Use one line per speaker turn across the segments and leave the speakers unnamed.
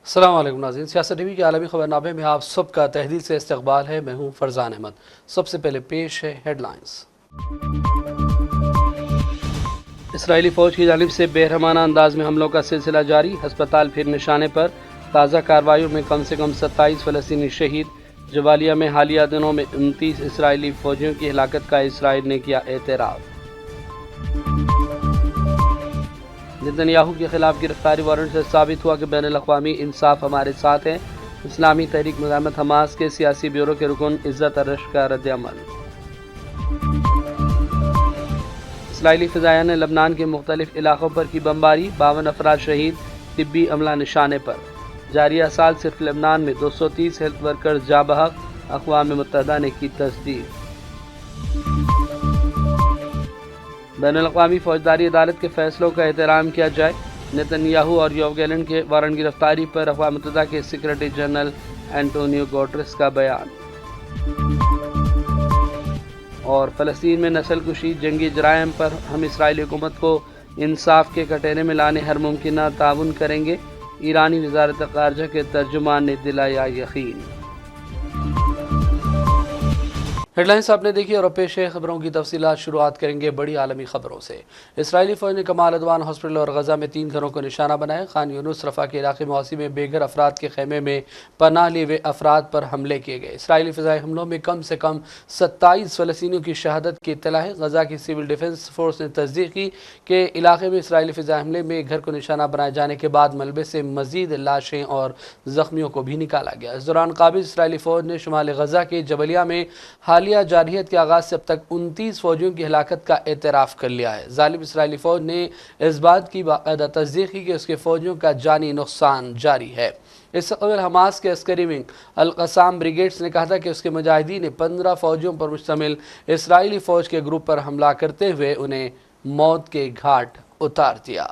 السلام علیکم ناظرین، سیاست ٹی وی کے عالمی خبرنامے میں آپ سب کا تہہ دل سے استقبال ہے۔ میں ہوں فرزان احمد۔ سب سے پہلے پیش ہے ہیڈ لائنز۔ اسرائیلی فوج کی جانب سے بے رحمانہ انداز میں حملوں کا سلسلہ جاری، ہسپتال پھر نشانے پر۔ تازہ کارروائیوں میں کم سے کم 27 فلسطینی شہید۔ جبالیہ میں حالیہ دنوں میں 29 اسرائیلی فوجیوں کی ہلاکت کا اسرائیل نے کیا اعتراف۔ نتن یاہو کے خلاف گرفتاری وارنٹ سے ثابت ہوا کہ بین الاقوامی انصاف ہمارے ساتھ ہے۔ اسلامی تحریک مزاحمت حماس کے سیاسی بیورو کے رکن عزت ارش کا رد عمل۔ اسرائیلی فضائیہ نے لبنان کے مختلف علاقوں پر کی بمباری، 52 افراد شہید، طبی عملہ نشانے پر۔ جاریہ سال صرف لبنان میں 230 ہیلتھ ورکرز جاں بحق، اقوام متحدہ نے کی تصدیق۔ بین الاقوامی فوجداری عدالت کے فیصلوں کا احترام کیا جائے، نتن یاہو اور یوو گیلنٹ کے وارنٹ گرفتاری پر اقوام متحدہ کے سیکرٹری جنرل اینٹونیو گوٹریس کا بیان۔ اور فلسطین میں نسل کشی، جنگی جرائم پر ہم اسرائیلی حکومت کو انصاف کے کٹہرے میں لانے ہر ممکنہ تعاون کریں گے، ایرانی وزارت خارجہ کے ترجمان نے دلایا یقین۔ ہیڈ لائنز آپ نے دیکھی اور پیش ہے خبروں کی تفصیلات۔ شروعات کریں گے بڑی عالمی خبروں سے۔ اسرائیلی فوج نے کمال عدوان ہاسپٹل اور غزہ میں 3 گھروں کو نشانہ بنایا۔ خان یونس رفح کے علاقے موسی میں بے گھر افراد کے خیمے میں پناہ لیے ہوئے افراد پر حملے کیے گئے۔ اسرائیلی فضائی حملوں میں کم سے کم 27 فلسطینیوں کی شہادت کی اطلاع ہے۔ غزہ کی سول ڈیفنس فورس نے تصدیق کی کہ علاقے میں اسرائیلی فضائی حملے میں ایک گھر کو نشانہ بنائے جانے کے بعد ملبے سے مزید لاشیں اور زخمیوں کو بھی نکالا گیا۔ اس دوران قابض اسرائیلی فوج نے شمال غزہ کے جبلیہ میں حالیہ جارحیت کے آغاز سے اب تک 29 فوجیوں کی ہلاکت کا اعتراف کر لیا ہے۔ ظالم اسرائیلی فوج نے اس بات کی باقاعدہ تصدیق کی کہ اس کے فوجیوں کا جانی نقصان جاری ہے۔ اس سے قبل حماس کے عسکری ونگ القسام بریگیڈز نے کہا تھا کہ اس کے مجاہدین نے 15 فوجیوں پر مشتمل اسرائیلی فوج کے گروپ پر حملہ کرتے ہوئے انہیں موت کے گھاٹ اتار دیا۔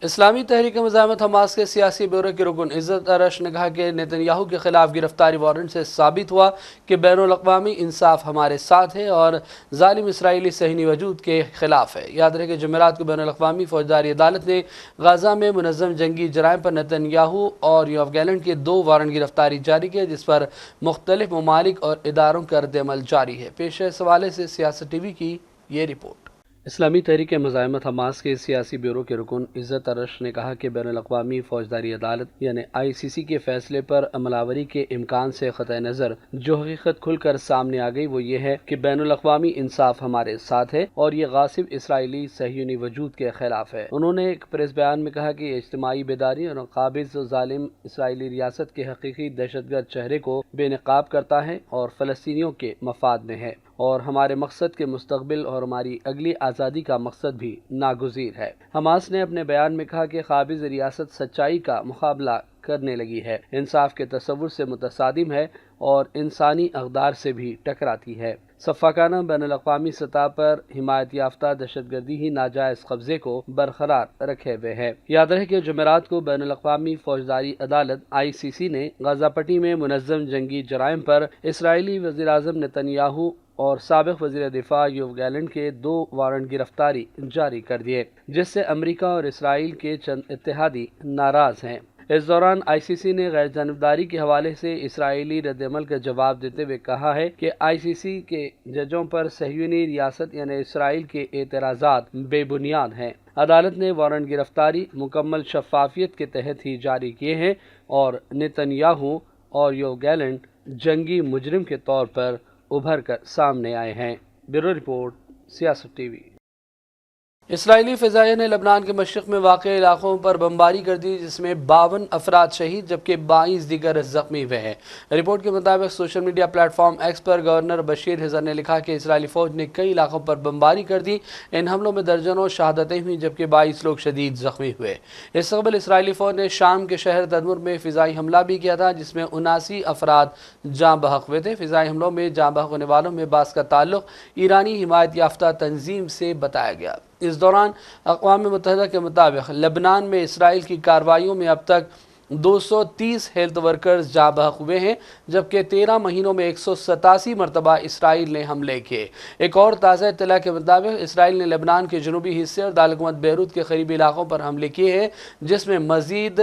اسلامی تحریک مزاحمت حماس کے سیاسی بیورو کے رکن عزت ارش نے کہا کہ نتن یاہو کے خلاف گرفتاری وارنٹ سے ثابت ہوا کہ بین الاقوامی انصاف ہمارے ساتھ ہے اور ظالم اسرائیلی صہیونی وجود کے خلاف ہے۔ یاد رہے کہ جمعرات کو بین الاقوامی فوجداری عدالت نے غزہ میں منظم جنگی جرائم پر نتن یاہو اور یوو گیلنٹ کے 2 وارنٹ گرفتاری جاری کیے، جس پر مختلف ممالک اور اداروں کا رد عمل جاری ہے۔ پیش ہے اس حوالے سے سیاست ٹی وی کی یہ رپورٹ۔ اسلامی تحریک مزاحمت حماس کے سیاسی بیورو کے رکن عزت ارش نے کہا کہ بین الاقوامی فوجداری عدالت یعنی ICC کے فیصلے پر عملاوری کے امکان سے قطع نظر جو حقیقت کھل کر سامنے آ گئی وہ یہ ہے کہ بین الاقوامی انصاف ہمارے ساتھ ہے اور یہ غاصب اسرائیلی صہیونی وجود کے خلاف ہے۔ انہوں نے ایک پریس بیان میں کہا کہ یہ اجتماعی بیداری اور قابض و ظالم اسرائیلی ریاست کے حقیقی دہشت گرد چہرے کو بے نقاب کرتا ہے اور فلسطینیوں کے مفاد میں ہے، اور ہمارے مقصد کے مستقبل اور ہماری اگلی آزادی کا مقصد بھی ناگزیر ہے۔ حماس نے اپنے بیان میں کہا کہ قابض ریاست سچائی کا مقابلہ کرنے لگی ہے، انصاف کے تصور سے متصادم ہے اور انسانی اقدار سے بھی ٹکراتی ہے۔ شفاقانہ بین الاقوامی سطح پر حمایت یافتہ دہشت گردی ہی ناجائز قبضے کو برقرار رکھے ہوئے ہے۔ یاد رہے کہ جمعرات کو بین الاقوامی فوجداری عدالت ICC نے غزہ پٹی میں منظم جنگی جرائم پر اسرائیلی وزیراعظم نتن یاہو اور سابق وزیر دفاع یوو گیلنٹ کے 2 وارنٹ گرفتاری جاری کر دیے، جس سے امریکہ اور اسرائیل کے چند اتحادی ناراض ہیں۔ اس دوران ICC نے غیر جانبداری کے حوالے سے اسرائیلی رد عمل کا جواب دیتے ہوئے کہا ہے کہ ICC کے ججوں پر صہیونی ریاست یعنی اسرائیل کے اعتراضات بے بنیاد ہیں۔ عدالت نے وارنٹ گرفتاری مکمل شفافیت کے تحت ہی جاری کیے ہیں اور نتن یاہو اور یوو گیلنٹ جنگی مجرم کے طور پر ابھر کر سامنے آئے ہیں۔ بیورو رپورٹ، سیاست ٹی وی۔ اسرائیلی فضائیہ نے لبنان کے مشرق میں واقع علاقوں پر بمباری کر دی، جس میں 52 افراد شہید جبکہ 22 دیگر زخمی ہوئے ہیں۔ رپورٹ کے مطابق social media platform X پر گورنر بشیر ہزر نے لکھا کہ اسرائیلی فوج نے کئی علاقوں پر بمباری کر دی۔ ان حملوں میں درجنوں شہادتیں ہوئیں جبکہ 22 لوگ شدید زخمی ہوئے۔ اس سے قبل اسرائیلی فوج نے شام کے شہر تدمر میں فضائی حملہ بھی کیا تھا، جس میں 79 افراد جاں بحق ہوئے تھے۔ فضائی حملوں میں جاں بحق ہونے والوں میں بعض کا تعلق ایرانی حمایت یافتہ تنظیم سے بتایا گیا۔ اس دوران اقوام متحدہ کے مطابق لبنان میں اسرائیل کی کارروائیوں میں اب تک 230 ہیلتھ ورکرز جاں بحق ہوئے ہیں، جبکہ 13 مہینوں میں 187 مرتبہ اسرائیل نے حملے کیے۔ ایک اور تازہ اطلاع کے مطابق اسرائیل نے لبنان کے جنوبی حصے اور دارالحکومت بیروت کے قریبی علاقوں پر حملے کیے ہیں، جس میں مزید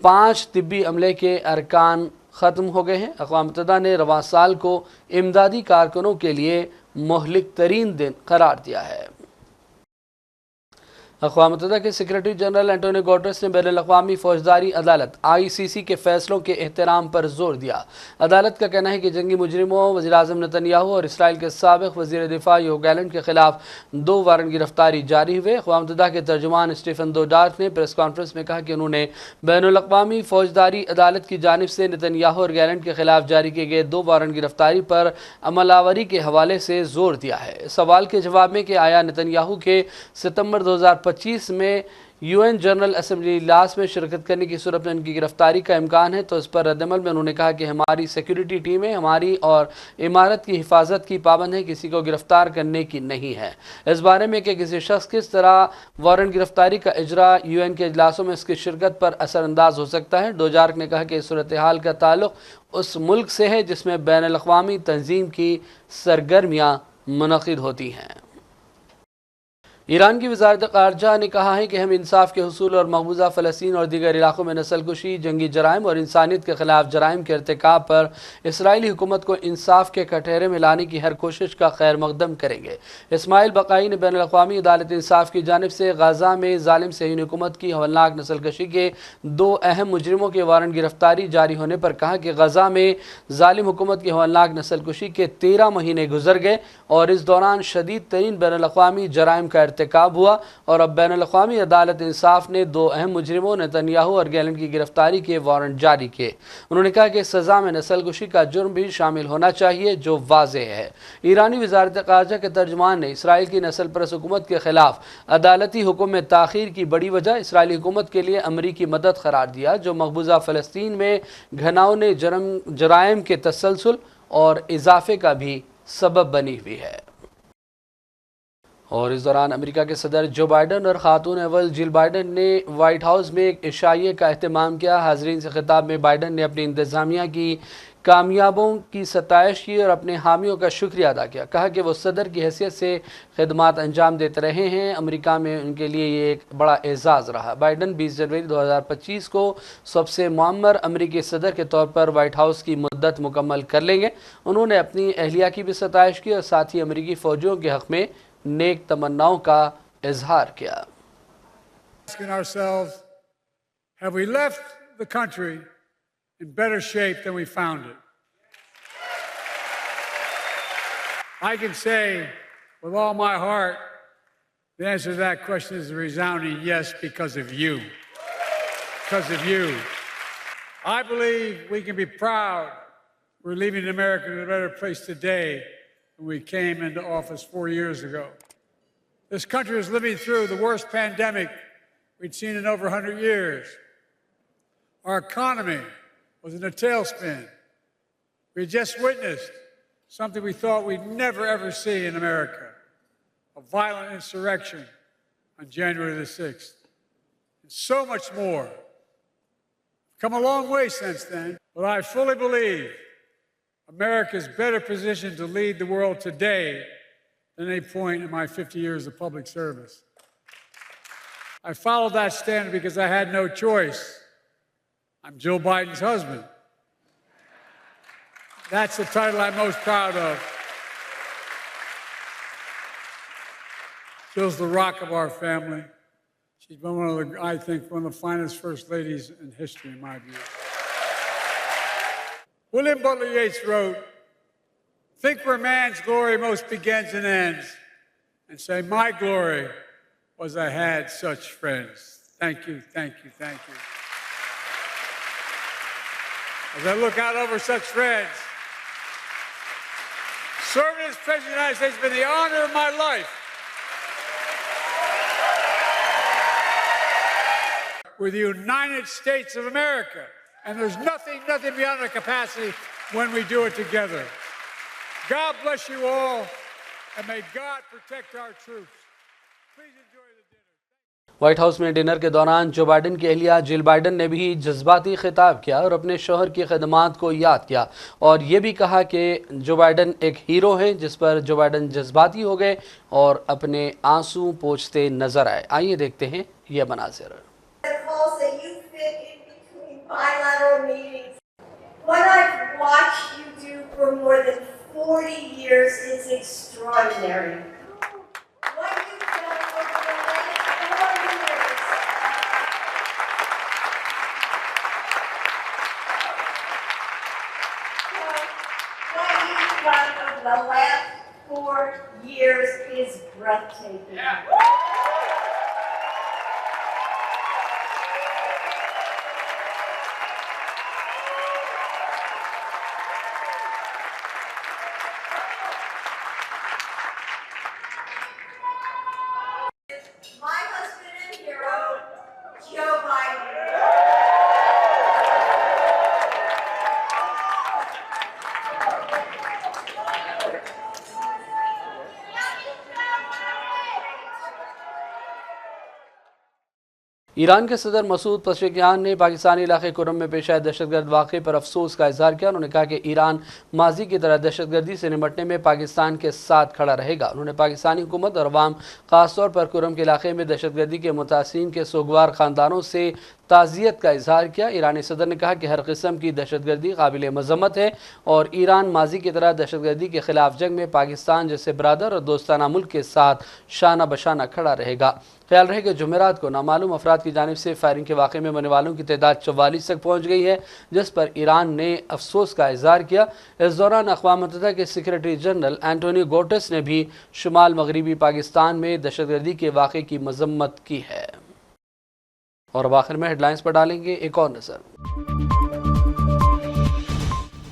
5 طبی عملے کے ارکان ختم ہو گئے ہیں۔ اقوام متحدہ نے رواں سال کو امدادی کارکنوں کے لیے مہلک ترین دن قرار دیا ہے۔ اقوام متحدہ کے سیکرٹری جنرل انٹونیو گوٹرس نے بین الاقوامی فوجداری عدالت (ICC) کے فیصلوں کے احترام پر زور دیا۔ عدالت کا کہنا ہے کہ جنگی مجرموں وزیراعظم نتنیاہو اور اسرائیل کے سابق وزیر دفاع یوو گیلنٹ کے خلاف 2 وارنٹ گرفتاری جاری ہوئے۔ اقوام متحدہ کے ترجمان اسٹیفن دوجارک نے پریس کانفرنس میں کہا کہ انہوں نے بین الاقوامی فوجداری عدالت کی جانب سے نتنیاہو اور گیلنٹ کے خلاف جاری کیے گئے 2 وارنٹ گرفتاری پر عمل آوری کے حوالے سے زور دیا ہے۔ سوال کے جواب میں کہ آیا نتنیاہو کے ستمبر 2025 میں UN جنرل اسمبلی اجلاس میں شرکت کرنے کی صورت میں ان کی گرفتاری کا امکان ہے، تو اس پر رد عمل میں انہوں نے کہا کہ ہماری سیکیورٹی ٹیمیں ہماری اور عمارت کی حفاظت کی پابند ہیں، کسی کو گرفتار کرنے کی نہیں ہے۔ اس بارے میں کہ کسی شخص کس طرح وارنٹ گرفتاری کا اجرا UN کے اجلاسوں میں اس کی شرکت پر اثر انداز ہو سکتا ہے، دوجارک نے کہا کہ اس صورتحال کا تعلق اس ملک سے ہے جس میں بین الاقوامی تنظیم کی سرگرمیاں منعقد ہوتی ہیں۔ ایران کی وزارت خارجہ نے کہا ہے کہ ہم انصاف کے حصول اور مقبوضہ فلسطین اور دیگر علاقوں میں نسل کشی، جنگی جرائم اور انسانیت کے خلاف جرائم کے ارتکاب پر اسرائیلی حکومت کو انصاف کے کٹہرے میں لانے کی ہر کوشش کا خیر مقدم کریں گے۔ اسماعیل بقائی نے بین الاقوامی عدالت انصاف کی جانب سے غزہ میں ظالم صہیونی حکومت کی ہولناک نسل کشی کے 2 اہم مجرموں کے وارنٹ گرفتاری جاری ہونے پر کہا کہ غزہ میں ظالم حکومت کی ہولناک نسل کشی کے 13 مہینے گزر گئے اور اس دوران شدید ترین بین الاقوامی جرائم کا ارتکاب ہوا، اور اب بین الاقوامی عدالت انصاف نے 2 اہم مجرموں نتنیاہو اور گیلنٹ کی گرفتاری کے وارنٹ جاری کیے۔ انہوں نے کہا کہ سزا میں نسل کشی کا جرم بھی شامل ہونا چاہیے، جو واضح ہے۔ ایرانی وزارت خارجہ کے ترجمان نے اسرائیل کی نسل پرست حکومت کے خلاف عدالتی حکم میں تاخیر کی بڑی وجہ اسرائیلی حکومت کے لیے امریکی مدد قرار دیا، جو مقبوضہ فلسطین میں گھناؤنے جرائم کے تسلسل اور اضافے کا بھی سبب بنی ہوئی ہے۔ اور اس دوران امریکہ کے صدر جو بائیڈن اور خاتون اول جل بائیڈن نے وائٹ ہاؤس میں ایک عشائیے کا اہتمام کیا۔ حاضرین سے خطاب میں بائیڈن نے اپنی انتظامیہ کی کامیابیوں کی ستائش کی اور اپنے حامیوں کا شکریہ ادا کیا۔ کہا کہ وہ صدر کی حیثیت سے خدمات انجام دیتے رہے ہیں، امریکہ میں ان کے لیے یہ ایک بڑا اعزاز رہا۔ بائیڈن 20 جنوری 2025 کو سب سے معمر امریکی صدر کے طور پر وائٹ ہاؤس کی مدت مکمل کر لیں گے۔ انہوں نے اپنی اہلیہ کی بھی ستائش کی اور ساتھ ہی امریکی فوجیوں کے حق میں نیک تمناؤں کا اظہار کیا۔
Asking ourselves, have we left the country in better shape than we found it? I can say with all my heart, the answer to that question is a resounding yes, because of you. Because of you. I believe we can be proud we're leaving America in a better place today than we came into office 4 years ago. This country is living through the worst pandemic we'd seen in over 100 years. Our economy was in a tailspin. We had just witnessed something we thought we'd never ever see in America, a violent insurrection on January the 6th. And so much more. We've come a long way since then, but I fully believe America is better positioned to lead the world today than any point in my 50 years of public service. I followed that standard because I had no choice. I'm Joe Biden's husband. That's the title I'm most proud of. Jill's the rock of our family. She's been I think, one of the finest first ladies in history, in my view. William Butler Yeats wrote, "Think where man's glory most begins and ends, and say, my glory was I had such friends." Thank you, thank you, thank you. As I look out over such friends, serving as President of the United States has been the honor of my life. We're the United States of America, and there's nothing beyond our capacity when we do it together. God bless you all, and may God protect our troops. Please enjoy the dinner.
White house میں dinner کے دوران Joe Biden کی اہلیہ جل Biden نے بھی جذباتی خطاب کیا اور اپنے شوہر کی خدمات کو یاد کیا اور یہ بھی کہا کہ جو بائیڈن ایک ہیرو ہیں، جس پر جو بائیڈن جذباتی ہو گئے اور اپنے آنسو پوچھتے نظر آئے۔ آئیے دیکھتے ہیں یہ مناظر۔
What I've watched you do for more than 40 years is extraordinary. What you've done over the last 4 years. What you've done over the last 4 years is breathtaking. My husband and hero, Joe Biden.
Iran کے صدر Masoud Pezeshkian نے پاکستانی علاقے کرم میں پیش آئے دہشت گرد واقعے پر افسوس کا اظہار کیا۔ انہوں نے کہا کہ ایران ماضی کی طرح دہشت گردی سے نمٹنے میں پاکستان کے ساتھ کھڑا رہے گا۔ انہوں نے پاکستانی حکومت اور عوام خاص طور پر کرم کے علاقے میں دہشت گردی کے متاثرین کے سوگوار خاندانوں سے تعزیت کا اظہار کیا۔ ایرانی صدر نے کہا کہ ہر قسم کی دہشت گردی قابل مذمت ہے اور ایران ماضی کی طرح دہشت گردی کے خلاف جنگ میں پاکستان جیسے برادر اور دوستانہ ملک کے ساتھ شانہ بشانہ کھڑا رہے گا۔ خیال رہے کہ جمعرات کو نامعلوم افراد کی جانب سے فائرنگ کے واقعے میں مرنے والوں کی تعداد 44 تک پہنچ گئی ہے، جس پر ایران نے افسوس کا اظہار کیا۔ اس دوران اقوام متحدہ کے سیکریٹری جنرل اینٹونیو گوٹرس نے بھی شمال مغربی پاکستان میں دہشت گردی کے واقعے کی مذمت کی ہے۔ اور اب آخر میں ہیڈ لائنز پر ڈالیں گے ایک اور نظر۔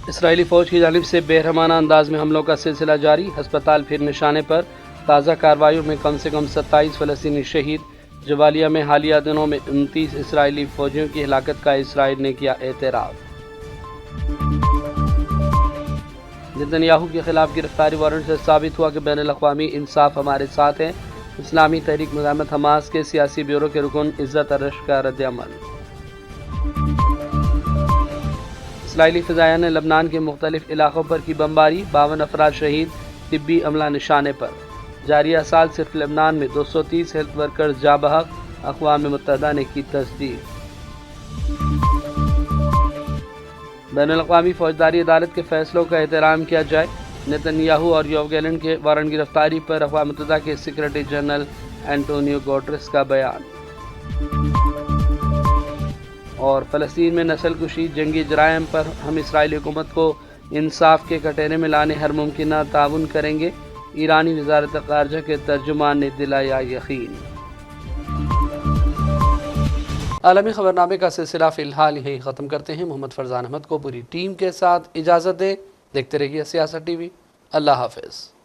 اسرائیلی فوج کی جانب سے بے رحمانہ انداز میں حملوں کا سلسلہ جاری، ہسپتال پھر نشانے پر۔ تازہ کارروائیوں میں کم سے کم 27 فلسطینی شہید۔ جبالیہ میں حالیہ دنوں میں 29 اسرائیلی فوجیوں کی ہلاکت کا اسرائیل نے کیا اعتراف۔ نتن یاہو کے خلاف گرفتاری وارنٹ سے ثابت ہوا کہ بین الاقوامی انصاف ہمارے ساتھ ہے۔ اسلامی تحریک مزاحمت حماس کے سیاسی بیورو کے رکن عزت ارش کا رد عمل۔ اسرائیلی فضائیہ نے لبنان کے مختلف علاقوں پر کی بمباری، 52 افراد شہید، طبی عملہ نشانے پر۔ جاریہ سال صرف لبنان میں 230 ہیلتھ ورکرز جاں بحق، اقوام متحدہ نے کی تصدیق۔ بین الاقوامی فوجداری عدالت کے فیصلوں کا احترام کیا جائے، نتن یاہو اور یوو گیلنٹ کے وارنٹ گرفتاری پر اقوام متحدہ کے سیکریٹری جنرل اینٹونیو گوٹرس کا بیان۔ اور فلسطین میں نسل کشی، جنگی جرائم پر ہم اسرائیلی حکومت کو انصاف کے کٹہرے میں لانے ہر ممکنہ تعاون کریں گے، ایرانی وزارت خارجہ کے ترجمان نے دلایا یقین۔ عالمی خبرنامے کا سلسلہ فی الحال یہی ختم کرتے ہیں۔ محمد فرزان احمد کو پوری ٹیم کے ساتھ اجازت دیں۔ دیکھتے رہیے سیاست ٹی وی۔ اللہ حافظ۔